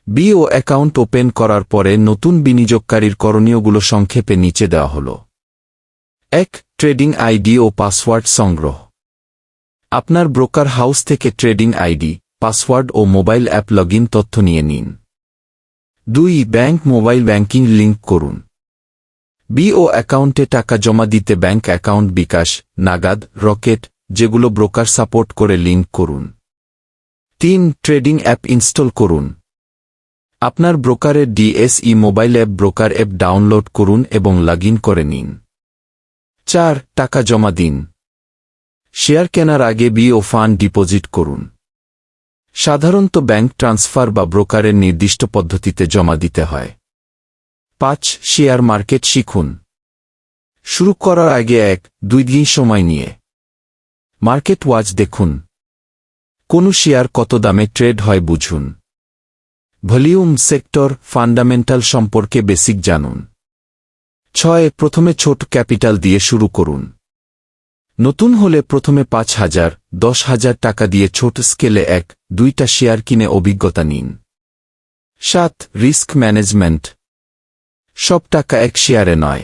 BO account open করার পরে নতুন বিনিয়োগকারীর করণীয়গুলো সংক্ষেপে নিচে দেওয়া হল। ১. ট্রেডিং আইডি ও পাসওয়ার্ড সংগ্রহ। আপনার ব্রোকার হাউস থেকে ট্রেডিং আইডি, পাসওয়ার্ড ও মোবাইল অ্যাপ লগইন তথ্য নিয়ে নিন। ২. ব্যাংক মোবাইল ব্যাংকিং লিংক করুন। বিও অ্যাকাউন্টে টাকা জমা দিতে ব্যাংক অ্যাকাউন্ট বিকাশ, নাগাদ, রকেট, যেগুলো ব্রোকার সাপোর্ট করে লিংক করুন। ৩. ট্রেডিং অ্যাপ ইনস্টল করুন। আপনার ব্রোকারের DSE mobile app broker app download করুন এবং লগইন করে নিন। ৪. টাকা জমা দিন। শেয়ার কেনার আগে বিও ফান্ড ডিপোজিট করুন। সাধারণত ব্যাংক ট্রান্সফার বা ব্রোকারের নির্দিষ্ট পদ্ধতিতে জমা দিতে হয়। ৫. শেয়ার মার্কেট শিখুন। শুরু করার আগে ১-২ দিন সময় নিয়ে মার্কেট ওয়াচ দেখুন। কোন শেয়ার কত দামে ট্রেড হয় বুঝুন। ভলিউম, সেক্টর, ফান্ডামেন্টাল সম্পর্কে বেসিক জানুন। ৬. প্রথমে ছোট ক্যাপিটাল দিয়ে শুরু করুন। নতুন হলে প্রথমে ৫,০০০-১০,০০০ টাকা দিয়ে ছোট স্কেলে ১-২টা শেয়ার কিনে অভিজ্ঞতা নিন। ৭. Risk management. সব টাকা এক শেয়ারে নয়।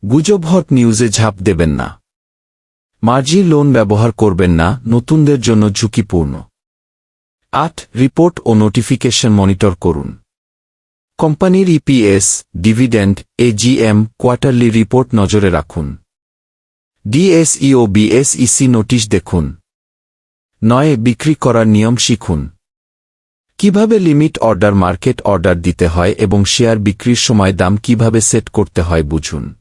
গুজব হট নিউজে ঝাঁপ দেবেন না। মার্জিন লোন ব্যবহার করবেন না, নতুনদের জন্য ঝুঁকিপূর্ণ। ৮. রিপোর্ট ও নোটিফিকেশন মনিটর করুন। কোম্পানির EPS, dividend, AGM, quarterly report নজরে রাখুন। ডিএসই ও বিএসইসি নোটিশ দেখুন। ৯. বিক্রি করার নিয়ম শিখুন। কিভাবে লিমিট অর্ডার, মার্কেট অর্ডার দিতে হয় এবং শেয়ার বিক্রির সময় দাম কিভাবে সেট করতে হয় বুঝুন।